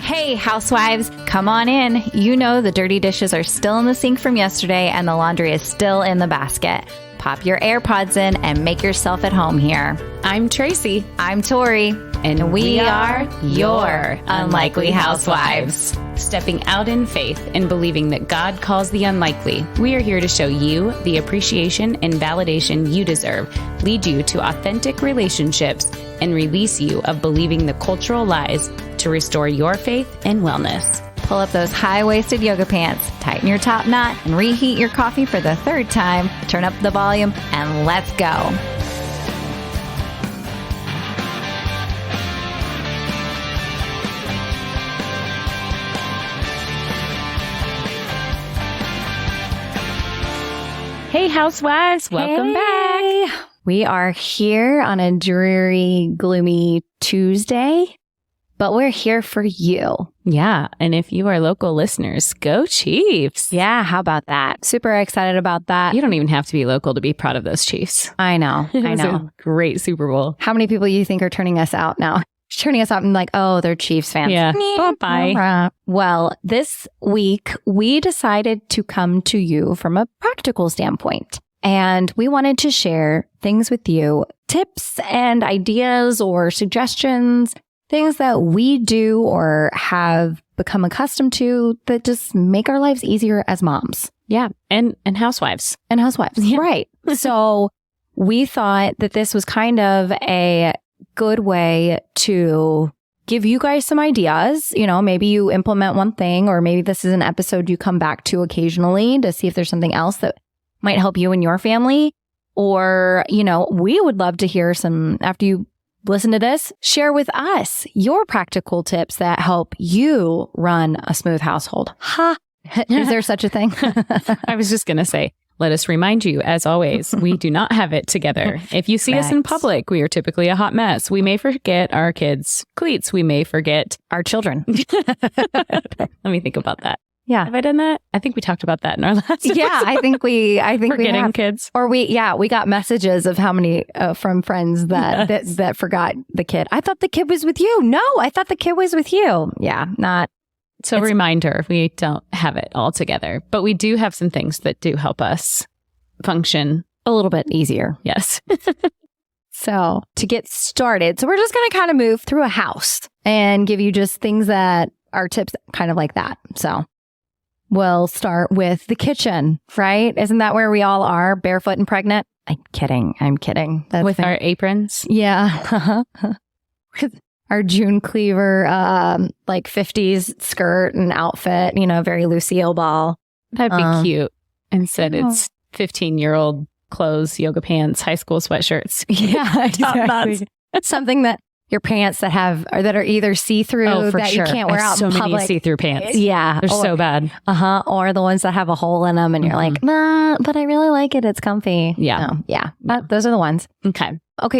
Hey, housewives, come on in. You know the dirty dishes are still in the sink from yesterday and the laundry is still in the basket. Pop your AirPods in and make yourself at home here. I'm Tracy. I'm Tori. And we are your Unlikely Housewives. Stepping out in faith and believing that God calls the unlikely, we are here to show you the appreciation and validation you deserve, lead you to authentic relationships, and release you of believing the cultural lies to restore your faith and wellness. Pull up those high-waisted yoga pants, tighten your top knot, and reheat your coffee for the third time. Turn up the volume, and let's go. Hey, housewives, welcome back. We are here on a dreary, gloomy Tuesday, but we're here for you. Yeah, and if you are local listeners, go Chiefs. Yeah, how about that? Super excited about that. You don't even have to be local to be proud of those Chiefs. I know. It was a great Super Bowl. How many people you think are turning us out now? Turning us out and like, oh, they're Chiefs fans. Yeah. Bye. Well, this week we decided to come to you from a practical standpoint. And we wanted to share things with you, tips and ideas or suggestions, things that we do or have become accustomed to that just make our lives easier as moms. Yeah. And housewives. And housewives. Yeah. Right. So we thought that this was kind of a good way to give you guys some ideas. You know, maybe you implement one thing, or maybe this is an episode you come back to occasionally to see if there's something else that might help you and your family. Or, you know, we would love to hear some, after you listen to this, share with us your practical tips that help you run a smooth household. Ha! Is there such a thing? I was just going to say, let us remind you, as always, we do not have it together. If you see us in public, we are typically a hot mess. We may forget our kids' cleats. We may forget our children. Let me think about that. Yeah. Have I done that? I think we talked about that in our last episode. Yeah, I think we forgetting have. Kids. Or we got messages of how many from friends that forgot the kid. I thought the kid was with you. No, I thought the kid was with you. Yeah, not. So reminder, we don't have it all together, but we do have some things that do help us function a little bit easier. Yes. So to get started, so we're just going to kind of move through a house and give you just things that are tips kind of like that. So we'll start with the kitchen, right? Isn't that where we all are, barefoot and pregnant? I'm kidding. That's with our aprons? Yeah. With our June Cleaver, like 50s skirt and outfit, you know, very Lucille Ball. That'd be cute. Instead, it's 15-year-old clothes, yoga pants, high school sweatshirts. Yeah, exactly. Something that your pants that are either see-through that you can't wear out in public. Many see-through pants. Yeah. They're so bad. Or the ones that have a hole in them and you're like, nah, but I really like it. It's comfy. Yeah. No, yeah. Those are the ones. Okay.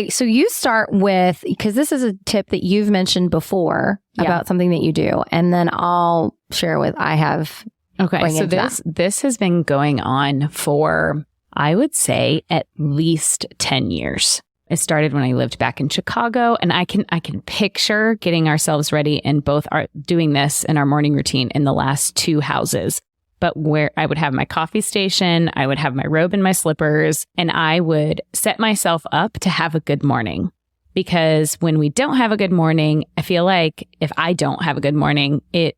So you start with, because this is a tip that you've mentioned before about something that you do. And then I'll share I have. Okay. So this has been going on for, I would say, at least 10 years. It started when I lived back in Chicago, and I can picture getting ourselves ready and both are doing this in our morning routine in the last two houses. But where I would have my coffee station, I would have my robe and my slippers, and I would set myself up to have a good morning. Because when we don't have a good morning, I feel like if I don't have a good morning, it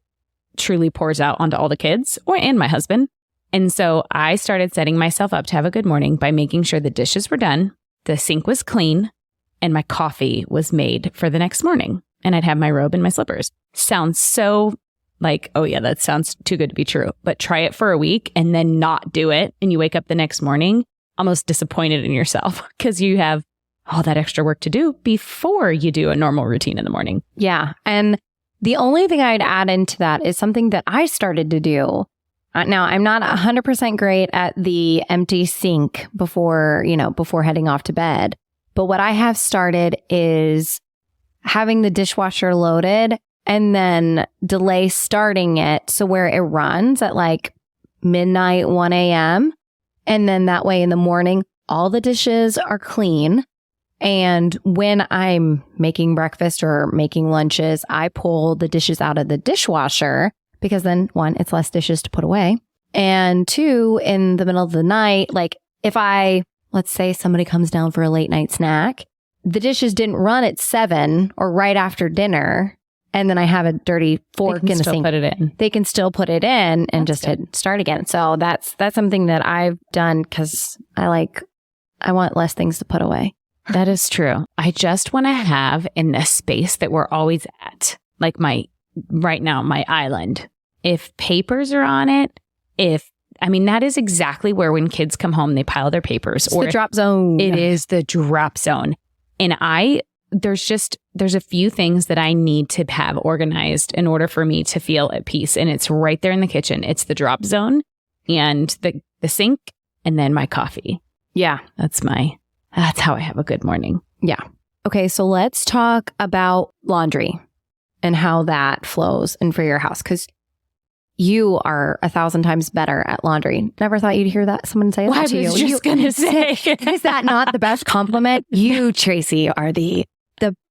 truly pours out onto all the kids and my husband. And so I started setting myself up to have a good morning by making sure the dishes were done, the sink was clean, and my coffee was made for the next morning. And I'd have my robe and my slippers. Sounds so like, oh yeah, that sounds too good to be true. But try it for a week and then not do it. And you wake up the next morning almost disappointed in yourself because you have all that extra work to do before you do a normal routine in the morning. Yeah. And the only thing I'd add into that is something that I started to do. Now, I'm not 100% great at the empty sink before heading off to bed. But what I have started is having the dishwasher loaded and then delay starting it so where it runs at like midnight, 1 a.m. And then that way in the morning, all the dishes are clean And when I'm making breakfast or making lunches, I pull the dishes out of the dishwasher because then 1, it's less dishes to put away. And 2, in the middle of the night, like if let's say somebody comes down for a late night snack, the dishes didn't run at 7 or right after dinner, and then I have a dirty fork in the sink. Put it in. They can still put it in and just hit start again. So that's something that I've done because I want less things to put away. That is true. I just want to have in the space that we're always at, like right now, my island. If papers are on it, that is exactly where when kids come home, they pile their papers. It's the drop zone. It is the drop zone. And there's a few things that I need to have organized in order for me to feel at peace. And it's right there in the kitchen. It's the drop zone and the sink and then my coffee. Yeah. That's how I have a good morning. Yeah. Okay. So let's talk about laundry and how that flows and for your house. Because you are 1,000 times better at laundry. Never thought you'd hear someone say that to you. I was just going to say. Is that not the best compliment? You, Tracy, are the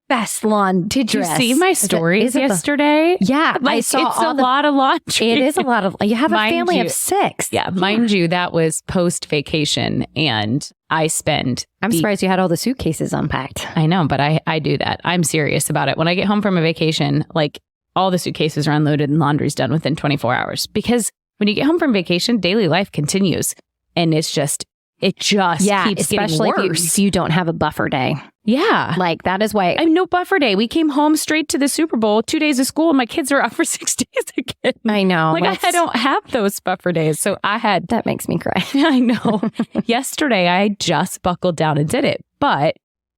best laundress. Did you see my stories yesterday? Yeah. I saw it's a lot of laundry. It is a lot of, you have a family of 6. Yeah. Mind you, that was post-vacation and I'm surprised you had all the suitcases unpacked. I know, but I do that. I'm serious about it. When I get home from a vacation, like all the suitcases are unloaded and laundry's done within 24 hours. Because when you get home from vacation, daily life continues. And it just keeps getting worse. Especially if you don't have a buffer day. Yeah. Like that is why. I have no buffer day. We came home straight to the Super Bowl, 2 days of school, and my kids are out for 6 days again. I know. Like I don't have those buffer days. So that makes me cry. I know. Yesterday, I just buckled down and did it. But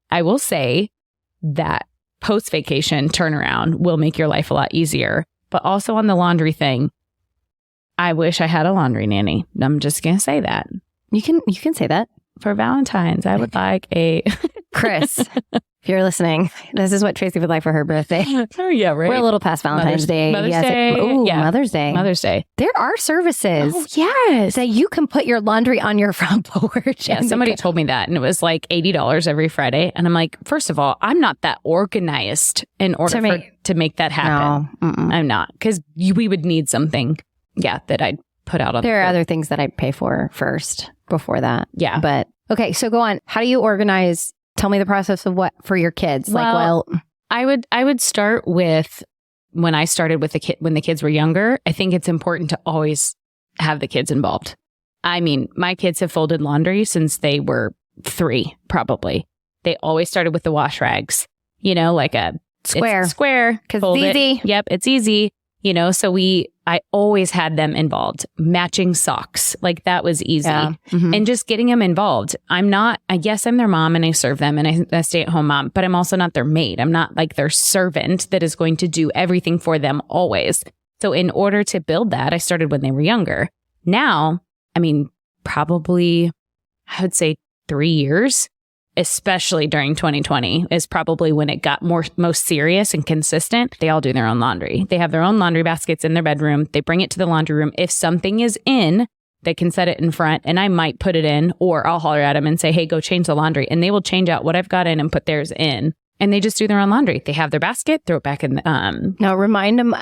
I will say that post-vacation turnaround will make your life a lot easier. But also on the laundry thing, I wish I had a laundry nanny. I'm just going to say that. You can say that. For Valentine's, I would like a... Chris, if you're listening, this is what Tracy would like for her birthday. Oh, yeah, right. We're a little past Valentine's Day. Mother's Day. Yeah. Mother's Day. Mother's Day. There are services. Oh, yes. That you can put your laundry on your front porch. Yeah, somebody told me that, and it was like $80 every Friday. And I'm like, first of all, I'm not that organized in order to make that happen. No. I'm not. Because we would need something, that I'd put out on There are other things that I'd pay for first before that. Yeah. But, okay, so go on. How do you organize? Tell me the process of what for your kids. I would start with when I started with when the kids were younger. I think it's important to always have the kids involved. I mean, my kids have folded laundry since they were 3, probably. They always started with the wash rags, like a square because it's easy. Yep, it's easy. So I always had them involved. Matching socks, like that was easy. Yeah. Mm-hmm. And just getting them involved. I'm their mom and I serve them and I'm a stay-at-home mom, but I'm also not their maid. I'm not like their servant that is going to do everything for them always. So in order to build that, I started when they were younger. Now, probably, I would say 3 years, especially during 2020 is probably when it got most serious and consistent. They all do their own laundry. They have their own laundry baskets in their bedroom. They bring it to the laundry room. If something is in, they can set it in front and I might put it in, or I'll holler at them and say, hey, go change the laundry. And they will change out what I've got in and put theirs in. And they just do their own laundry. They have their basket, throw it back in. Now remind them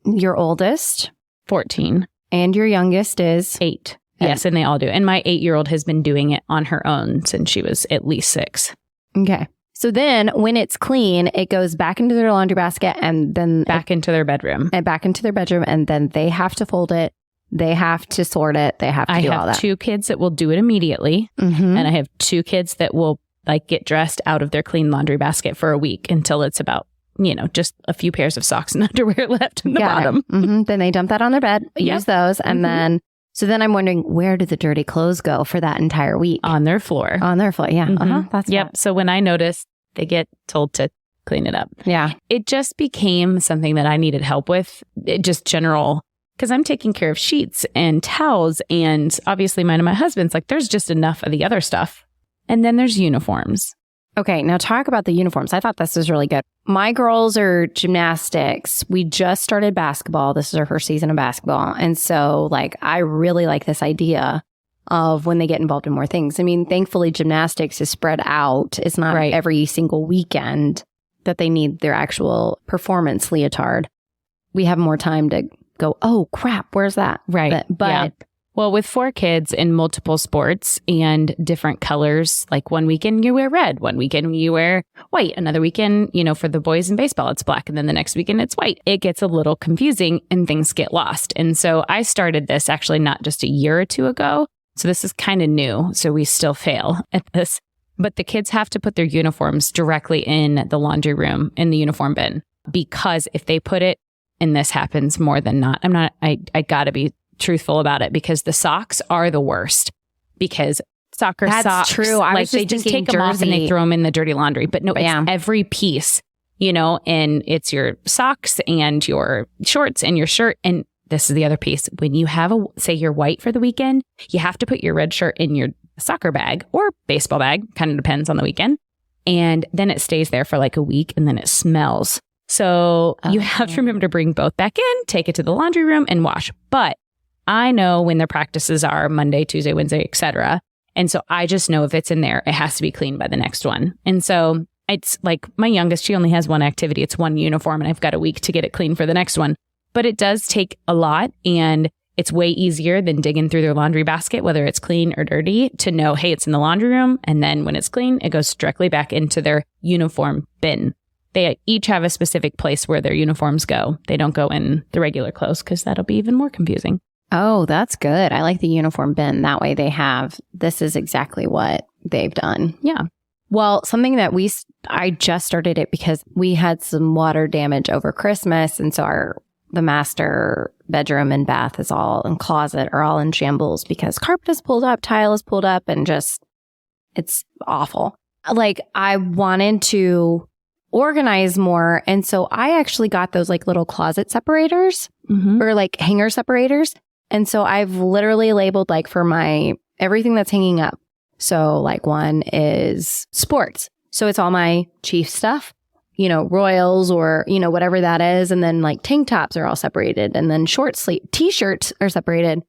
your oldest, 14. And your youngest is 8. Yes, and they all do. And my 8-year-old has been doing it on her own since she was at least 6. Okay. So then when it's clean, it goes back into their laundry basket and then back into their bedroom. And back into their bedroom. And then they have to fold it. They have to sort it. They have to do all that. I have 2 kids that will do it immediately. Mm-hmm. And I have 2 kids that will get dressed out of their clean laundry basket for a week until it's about, just a few pairs of socks and underwear left in the bottom. Mm-hmm. Then they dump that on their bed, use those. And So then I'm wondering, where do the dirty clothes go for that entire week? On their floor. On their floor, yeah. Mm-hmm. That's yep. So when I notice, they get told to clean it up. Yeah. It just became something that I needed help with, just general, because I'm taking care of sheets and towels and obviously mine and my husband's. Like there's just enough of the other stuff. And then there's uniforms. Okay, now talk about the uniforms. I thought this was really good. My girls are gymnastics. We just started basketball. This is our first season of basketball. And so I really like this idea of when they get involved in more things. I mean, thankfully, gymnastics is spread out. It's not every single weekend that they need their actual performance leotard. We have more time to go, oh, crap, where's that? Right. But well, with 4 kids in multiple sports and different colors, like one weekend you wear red, one weekend you wear white, another weekend, for the boys in baseball, it's black. And then the next weekend it's white. It gets a little confusing and things get lost. And so I started this actually not just a year or 2 ago. So this is kind of new. So we still fail at this. But the kids have to put their uniforms directly in the laundry room in the uniform bin, because if they put it, and this happens more than not, I gotta be truthful about it, because the socks are the worst, because soccer socks, true. they just take them off and they throw them in the dirty laundry. But no, it's every piece, and it's your socks and your shorts and your shirt. And this is the other piece. When you have say you're white for the weekend, you have to put your red shirt in your soccer bag or baseball bag, kind of depends on the weekend. And then it stays there for like a week and then it smells. So you have to remember to bring both back in, take it to the laundry room and wash. But I know when their practices are Monday, Tuesday, Wednesday, etc. And so I just know if it's in there, it has to be cleaned by the next one. And so it's like my youngest, she only has one activity. It's one uniform and I've got a week to get it clean for the next one. But it does take a lot, and it's way easier than digging through their laundry basket, whether it's clean or dirty, to know, hey, it's in the laundry room. And then when it's clean, it goes directly back into their uniform bin. They each have a specific place where their uniforms go. They don't go in the regular clothes, because that'll be even more confusing. Oh, that's good. I like the uniform bin. That way this is exactly what they've done. Yeah. Well, something that I just started it because we had some water damage over Christmas. And so the master bedroom and bath and closet are all in shambles because carpet is pulled up, tile is pulled up, and just, it's awful. Like, I wanted to organize more. And so I actually got those like little closet separators or like hanger separators. And so I've literally labeled like for everything that's hanging up. So like one is sports. So it's all my Chief stuff, Royals or, whatever that is. And then like tank tops are all separated. And then short sleeve t-shirts are separated.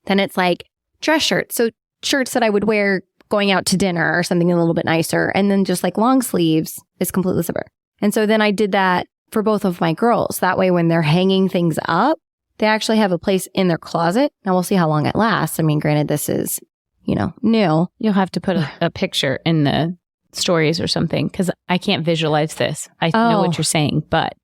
Then it's like dress shirts. So shirts that I would wear going out to dinner or something a little bit nicer. And then just like long sleeves is completely separate. And so then I did that for both of my girls. That way, when they're hanging things up, they actually have a place in their closet. Now we'll see how long it lasts. I mean, granted, this is, new. You'll have to put a picture in the stories or something, because I can't visualize this. I know what you're saying, but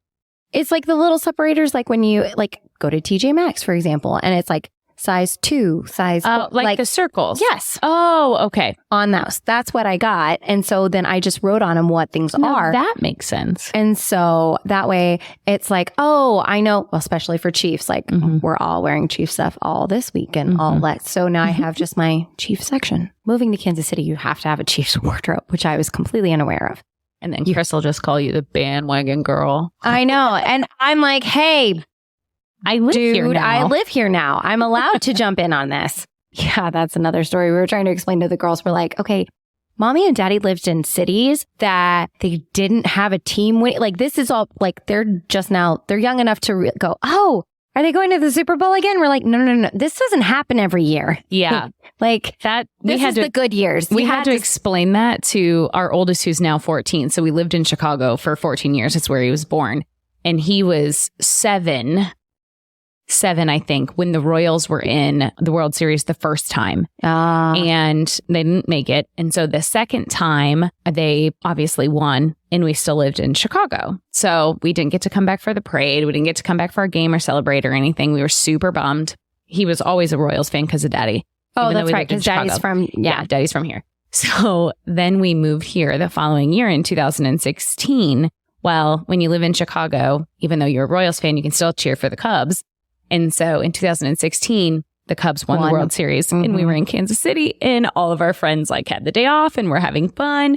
it's like the little separators, like when you like go to TJ Maxx, for example, and it's like size 2, size like the circles. Yes. Oh, okay. On those. That's what I got. And so then I just wrote on them what things are. That makes sense. And so that way it's like, oh, I know, well, especially for Chiefs, like we're all wearing Chief stuff all this week and all that. So now I have just my Chief section. Moving to Kansas City, you have to have a Chiefs wardrobe, which I was completely unaware of. And then Chris will just call you the bandwagon girl. I know. And I'm like, hey, I live here now. I'm allowed to jump in on this. Yeah, that's another story. We were trying to explain to the girls. We're like, okay, mommy and daddy lived in cities that they didn't have a team. Like, this is all like, they're young enough to go, oh, are they going to the Super Bowl again? We're like, no. This doesn't happen every year. Yeah. Like that. This is the good years. We had to explain that to our oldest, who's now 14. So we lived in Chicago for 14 years. It's where he was born. And he was seven, I think, when the Royals were in the World Series the first time. And they didn't make it. And so the second time, they obviously won, and we still lived in Chicago. So we didn't get to come back for the parade. We didn't get to come back for our game or celebrate or anything. We were super bummed. He was always a Royals fan because of Daddy. Oh, that's right, because Daddy's from, yeah, Daddy's from here. So then we moved here the following year in 2016. Well, when you live in Chicago, even though you're a Royals fan, you can still cheer for the Cubs. And so in 2016, the Cubs won the World Series and we were in Kansas City, and all of our friends like had the day off and we're having fun.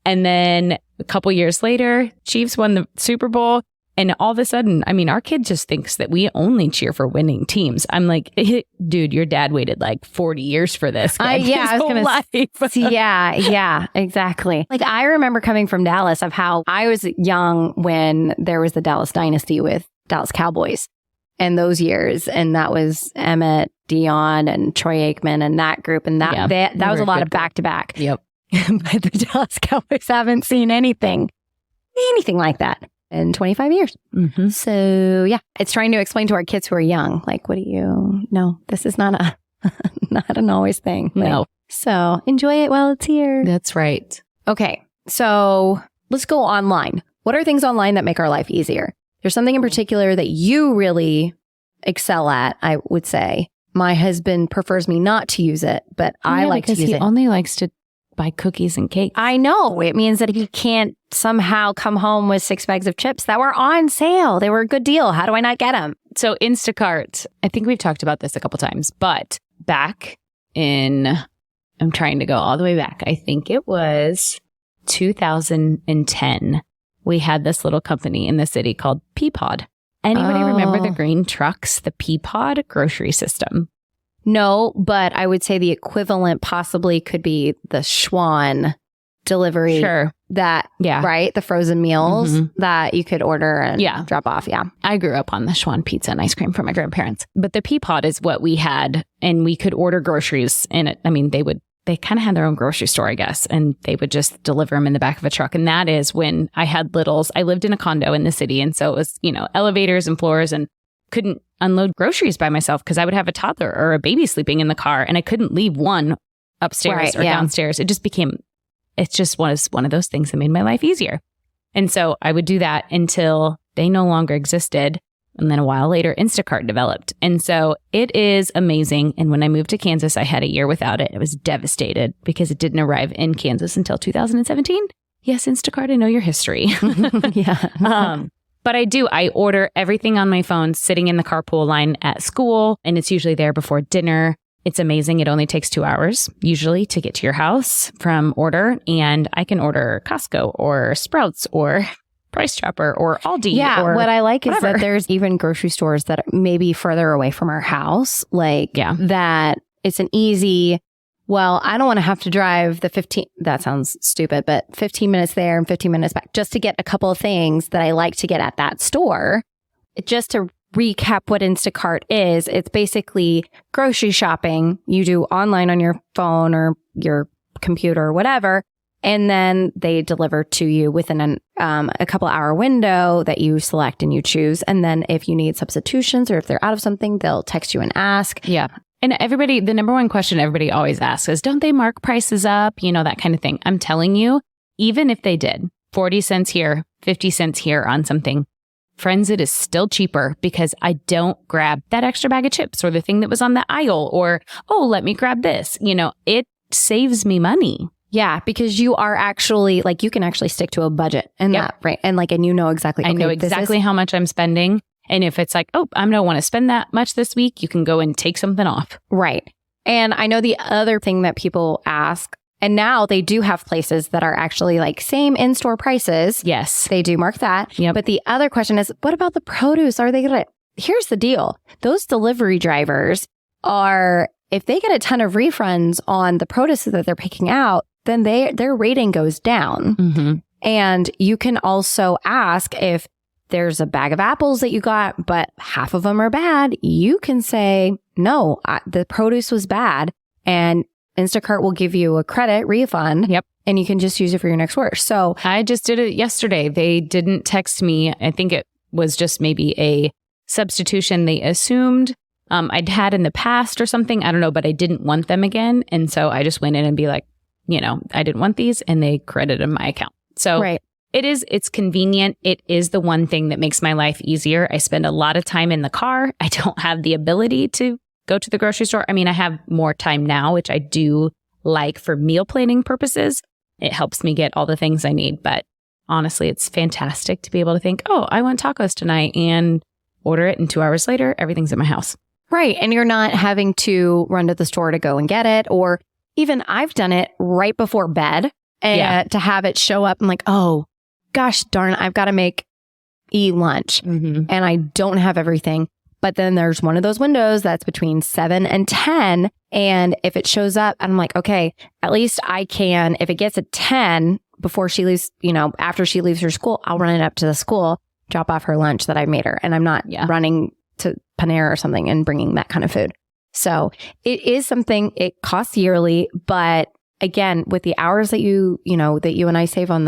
And then a couple years later, Chiefs won the Super Bowl. And all of a sudden, I mean, our kid just thinks that we only cheer for winning teams. I'm like, dude, your dad waited like 40 years for this. I was going to yeah, exactly. Like, I remember coming from Dallas of how I was young when there was the Dallas dynasty with Dallas Cowboys and those years. And that was Emmett, Dion and Troy Aikman and that group. And that was a lot of back-to-back. Yep. But the Dallas Cowboys haven't seen anything like that in 25 years. Mm-hmm. So yeah, it's trying to explain to our kids who are young, like, no, this is not an always thing. No. So enjoy it while it's here. That's right. Okay. So let's go online. What are things online that make our life easier? There's something in particular that you really excel at, I would say. My husband prefers me not to use it, but I like to use it. Because he only likes to buy cookies and cake. I know. It means that he can't somehow come home with 6 bags of chips that were on sale. They were a good deal. How do I not get them? So Instacart, I think we've talked about this a couple times, but back in, I'm trying to go all the way back. I think it was 2010. We had this little company in the city called Peapod. Anybody remember the green trucks, the Peapod grocery system? No, but I would say the equivalent possibly could be the Schwan delivery. Sure. Right? The frozen meals that you could order and drop off. Yeah. I grew up on the Schwan pizza and ice cream from my grandparents. But the Peapod is what we had, and we could order groceries in it. I mean, they kind of had their own grocery store, I guess, and they would just deliver them in the back of a truck. And that is when I had littles. I lived in a condo in the city. And so it was, elevators and floors, and couldn't unload groceries by myself because I would have a toddler or a baby sleeping in the car, and I couldn't leave one upstairs or downstairs. It just was one of those things that made my life easier. And so I would do that until they no longer existed. And then a while later, Instacart developed. And so it is amazing. And when I moved to Kansas, I had a year without it. I was devastated because it didn't arrive in Kansas until 2017. Yes, Instacart, I know your history. Yeah. But I order everything on my phone sitting in the carpool line at school, and it's usually there before dinner. It's amazing. It only takes 2 hours usually to get to your house from order, and I can order Costco or Sprouts or Price Chopper or Aldi. Yeah, or what I like whatever. is that there's even grocery stores that may be further away from our house, that it's an easy, well, I don't want to have to drive the 15, that sounds stupid, but 15 minutes there and 15 minutes back just to get a couple of things that I like to get at that store. Just to recap what Instacart is, it's basically grocery shopping you do online on your phone or your computer or whatever, and then they deliver to you within a couple hour window that you select and you choose. And then if you need substitutions or if they're out of something, they'll text you and ask. Yeah. And the number one question everybody always asks is, don't they mark prices up? That kind of thing. I'm telling you, even if they did 40 cents here, 50 cents here on something, friends, it is still cheaper because I don't grab that extra bag of chips or the thing that was on the aisle or, let me grab this. It saves me money. Yeah, because you are actually you can actually stick to a budget and that, right? And and you know exactly. I know exactly how much I'm spending. And if it's I don't want to spend that much this week, you can go and take something off. Right. And I know the other thing that people ask, and now they do have places that are actually same in-store prices. Yes. They do mark that. Yep. But the other question is, what about the produce? Are they going to, here's the deal. Those delivery drivers if they get a ton of refunds on the produce that they're picking out, then their rating goes down. Mm-hmm. And you can also ask if there's a bag of apples that you got, but half of them are bad. You can say, no, the produce was bad. And Instacart will give you a credit refund. Yep. And you can just use it for your next order. So I just did it yesterday. They didn't text me. I think it was just maybe a substitution they assumed I'd had in the past or something. I don't know, but I didn't want them again. And so I just went in and be like, I didn't want these, and they credited my account. So right. It's convenient. It is the one thing that makes my life easier. I spend a lot of time in the car. I don't have the ability to go to the grocery store. I mean, I have more time now, which I do like for meal planning purposes. It helps me get all the things I need. But honestly, it's fantastic to be able to think, I want tacos tonight, and order it. And 2 hours later, everything's at my house. Right. And you're not having to run to the store to go and get it. Or even I've done it right before bed to have it show up. I'm like, oh, gosh darn, I've got to make lunch. Mm-hmm. And I don't have everything. But then there's one of those windows that's between 7 and 10. And if it shows up, I'm like, okay, at least I can, if it gets at 10 before she leaves, after she leaves her school, I'll run it up to the school, drop off her lunch that I made her. And I'm not running to Panera or something and bringing that kind of food. So it is something, it costs yearly, but again, with the hours that you and I save on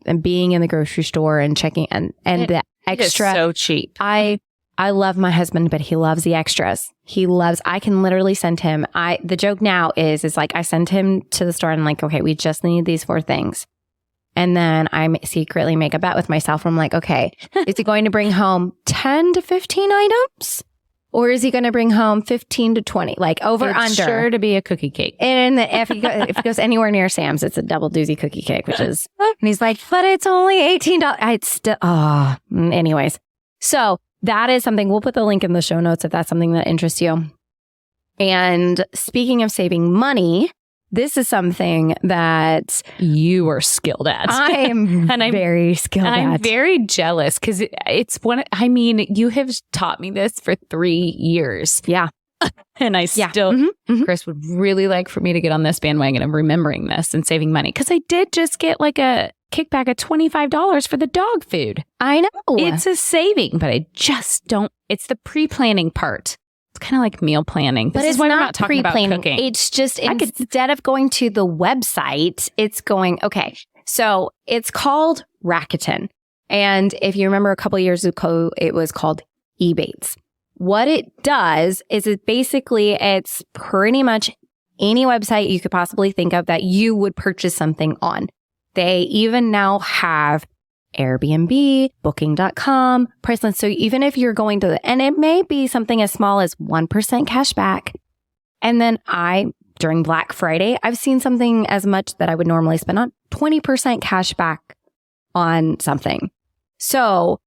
and being in the grocery store and checking and the extra. It is so cheap. I love my husband, but he loves the extras. I can literally send him, the joke now is like I send him to the store and I'm like, okay, we just need these 4 things. And then I secretly make a bet with myself. I'm like, okay, is he going to bring home 10 to 15 items? Or is he going to bring home 15 to 20? Like over it's under. Sure to be a cookie cake. And if he goes anywhere near Sam's, it's a double doozy cookie cake, which is, and he's like, but it's only $18. I'd still, anyways. So that is something, we'll put the link in the show notes if that's something that interests you. And speaking of saving money, this is something that you are skilled at. I am very skilled at. I'm very jealous because you have taught me this for 3 years. Yeah. And I still, Chris would really like for me to get on this bandwagon of remembering this and saving money. Because I did just get like a kickback of $25 for the dog food. I know. It's a saving, but I just don't, it's the pre-planning part. It's kind of like meal planning. But it's not pre-planning. It's just instead of going to the website, it's going, okay, so it's called Rakuten. And if you remember a couple of years ago, it was called Ebates. What it does is it's pretty much any website you could possibly think of that you would purchase something on. They even now have Airbnb, Booking.com, Priceline. So even if you're going to, and it may be something as small as 1% cash back. And then during Black Friday, I've seen something as much that I would normally spend on 20% cash back on something. So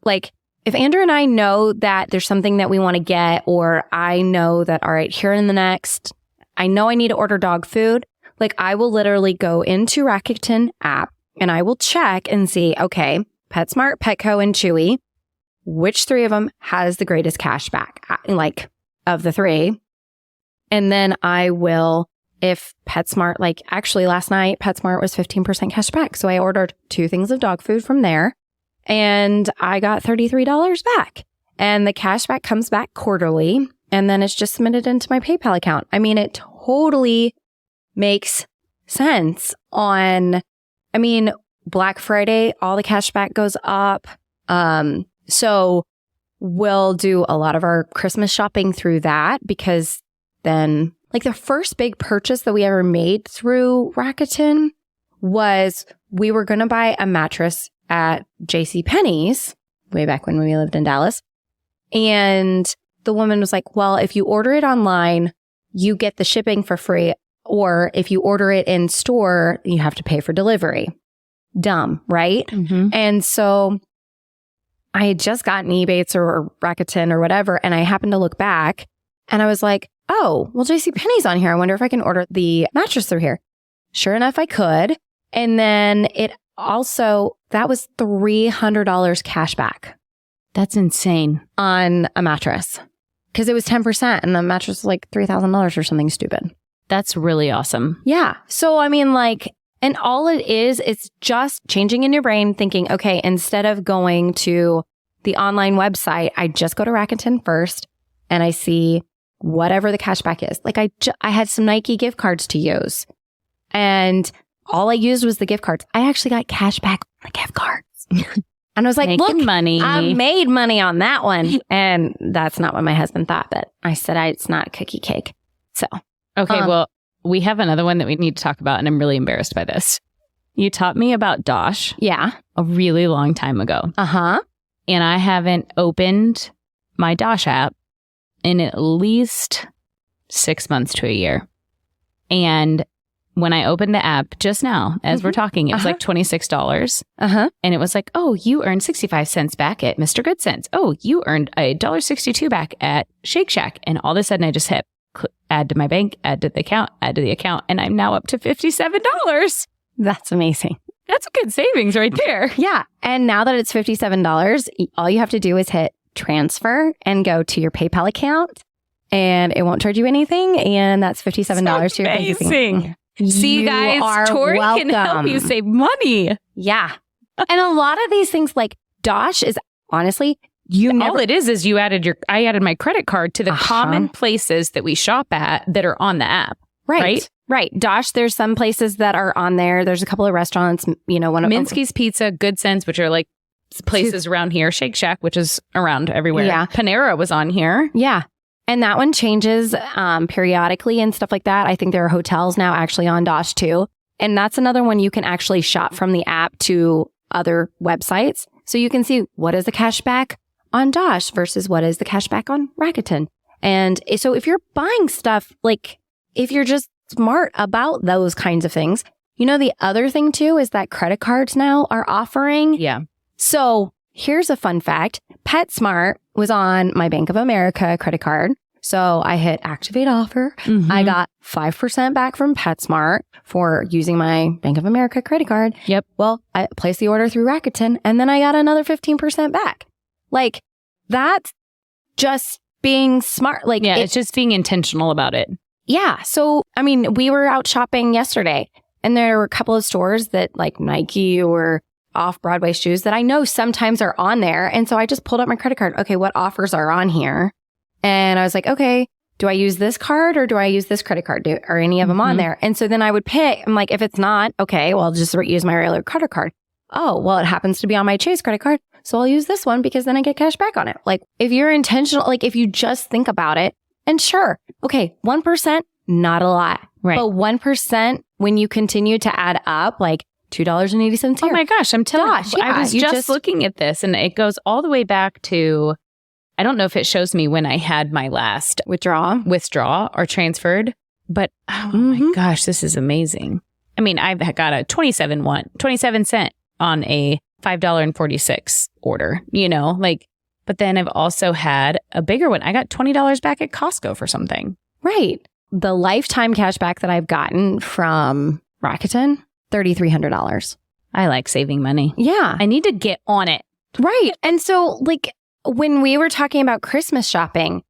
like if Andrew and I know that there's something that we want to get, or I know that, all right, here in the next, I know I need to order dog food. Like I will literally go into Rakuten app, and I will check and see, okay, PetSmart, Petco, and Chewy, which 3 of them has the greatest cash back, like of the 3. And then I will, if PetSmart, like actually last night, PetSmart was 15% cash back. So I ordered 2 things of dog food from there and I got $33 back. And the cash back comes back quarterly and then it's just submitted into my PayPal account. I mean, it totally makes sense Black Friday, all the cash back goes up. So we'll do a lot of our Christmas shopping through that because then like the first big purchase that we ever made through Rakuten was we were going to buy a mattress at JCPenney's way back when we lived in Dallas. And the woman was like, well, if you order it online, you get the shipping for free. Or if you order it in store, you have to pay for delivery. Dumb, right? Mm-hmm. And so I had just gotten Ebates or Rakuten or whatever, and I happened to look back and I was like, oh, well, JCPenney's on here. I wonder if I can order the mattress through here. Sure enough, I could. And then that was $300 cash back. That's insane. On a mattress. Because it was 10% and the mattress was like $3,000 or something stupid. That's really awesome. Yeah. So, I mean, like, and all it is, it's just changing in your brain thinking, okay, instead of going to the online website, I just go to Rakuten first and I see whatever the cashback is. Like I had some Nike gift cards to use and all I used was the gift cards. I actually got cash back on the gift cards. And I was like, look, money. I made money on that one. And that's not what my husband thought, but I said, it's not a cookie cake. So. Okay, well, we have another one that we need to talk about, and I'm really embarrassed by this. You taught me about Dosh. Yeah. A really long time ago. Uh-huh. And I haven't opened my Dosh app in at least 6 months to a year. And when I opened the app just now, as we're talking, it was like $26. Uh-huh. And it was like, oh, you earned 65 cents back at Mr. Good Cents. Oh, you earned $1.62 back at Shake Shack. And all of a sudden I just hit add to my bank, add to the account, and I'm now up to $57. That's amazing. That's a good savings right there. Yeah. And now that it's $57, all you have to do is hit transfer and go to your PayPal account and it won't charge you anything. And that's $57 to your bank account. Amazing. See, guys, Tori can help you save money. Yeah. And a lot of these things like Dosh is honestly, all it is I added my credit card to the common places that we shop at that are on the app. Right. Dosh, there's some places that are on there. There's a couple of restaurants, one of Minsky's Pizza, Good Sense, which are like places around here. Shake Shack, which is around everywhere. Yeah. Panera was on here. Yeah. And that one changes periodically and stuff like that. I think there are hotels now actually on Dosh too. And that's another one you can actually shop from the app to other websites. So you can see what is the cashback on Dosh versus what is the cashback on Rakuten. And so if you're buying stuff, like if you're just smart about those kinds of things, the other thing too is that credit cards now are offering. Yeah. So here's a fun fact. PetSmart was on my Bank of America credit card. So I hit activate offer. Mm-hmm. I got 5% back from PetSmart for using my Bank of America credit card. Yep. Well, I placed the order through Rakuten and then I got another 15% back. Like that's just being smart. Like it's just being intentional about it. Yeah. So, we were out shopping yesterday and there were a couple of stores that like Nike or off-Broadway shoes that I know sometimes are on there. And so I just pulled up my credit card. Okay, what offers are on here? And I was like, okay, do I use this card or do I use this credit card? Are any of them on there? And so then I would pick. I'm like, if it's not, okay, well, I'll just use my regular credit card. Oh, well, it happens to be on my Chase credit card. So I'll use this one because then I get cash back on it. Like if you're intentional, like if you just think about it, and sure, okay, 1%, not a lot. Right. But 1% when you continue to add up, like $2.80 here. Oh my gosh, I'm telling you. I was just looking at this and it goes all the way back to, I don't know if it shows me when I had my last withdraw or transferred, but oh my gosh, this is amazing. I've got a 27 cent on a $5.46 order, but then I've also had a bigger one. I got $20 back at Costco for something. Right. The lifetime cash back that I've gotten from Rakuten, $3,300. I like saving money. Yeah. I need to get on it. Right. And so like when we were talking about Christmas shopping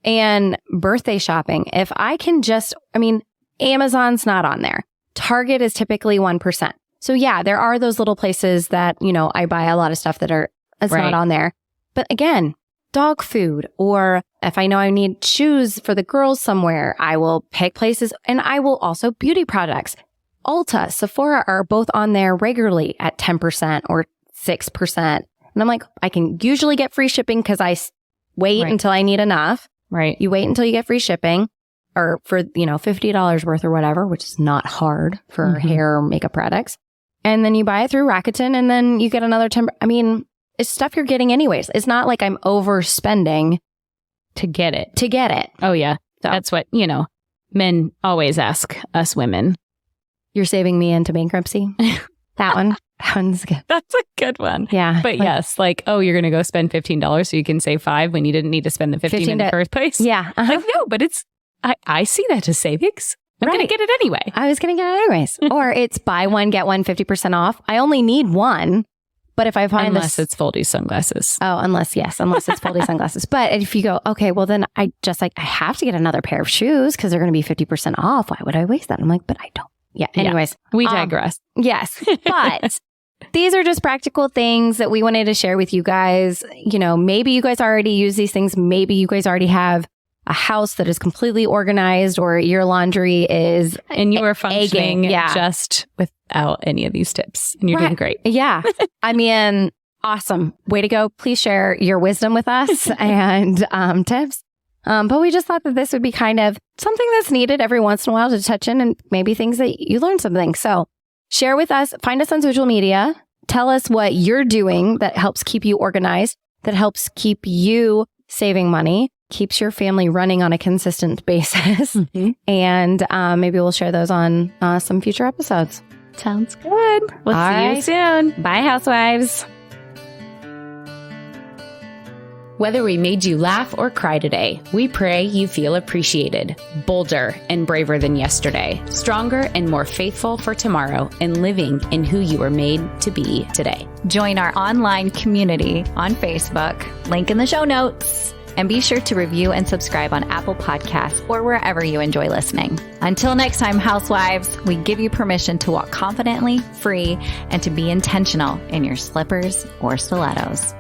and birthday shopping, if I can Amazon's not on there. Target is typically 1%. So yeah, there are those little places that, I buy a lot of stuff that's not on there. But again, dog food, or if I know I need shoes for the girls somewhere, I will pick places, and I will also beauty products. Ulta, Sephora are both on there regularly at 10% or 6%. And I'm like, I can usually get free shipping because I wait until I need enough. Right. You wait until you get free shipping or for, $50 worth or whatever, which is not hard for hair or makeup products. And then you buy it through Rakuten and then you get another 10%. It's stuff you're getting anyways. It's not like I'm overspending to get it. Oh, yeah. So, that's what, men always ask us women. You're saving me into bankruptcy? That one's good. That's a good one. Yeah. But yes, like, oh, you're going to go spend $15 so you can save $5 when you didn't need to spend the 15 in the first place? Yeah. Like, no, but I see that as savings. I'm going to get it anyway. I was going to get it anyways. Or it's buy one, get one 50% off. I only need one. But if I find unless it's Foldy sunglasses. Oh, unless it's Foldy sunglasses. But if you go, okay, well then I have to get another pair of shoes because they're going to be 50% off. Why would I waste that? I'm like, but I don't. Yeah. Anyways. Yeah, we digress. Yes. But these are just practical things that we wanted to share with you guys. Maybe you guys already use these things. Maybe you guys already have a house that is completely organized or your laundry is and you are functioning just without any of these tips and you're doing great. Yeah. Awesome. Way to go. Please share your wisdom with us and tips. But we just thought that this would be kind of something that's needed every once in a while to touch in and maybe things that you learn something. So share with us, find us on social media. Tell us what you're doing that helps keep you organized, that helps keep you saving money, keeps your family running on a consistent basis. And maybe we'll share those on some future episodes. Sounds good. We'll see you soon. Bye, housewives. Whether we made you laugh or cry today, we pray you feel appreciated, bolder and braver than yesterday, stronger and more faithful for tomorrow, and living in who you were made to be today. Join our online community on Facebook, link in the show notes, and be sure to review and subscribe on Apple Podcasts or wherever you enjoy listening. Until next time, housewives, we give you permission to walk confidently, free, and to be intentional in your slippers or stilettos.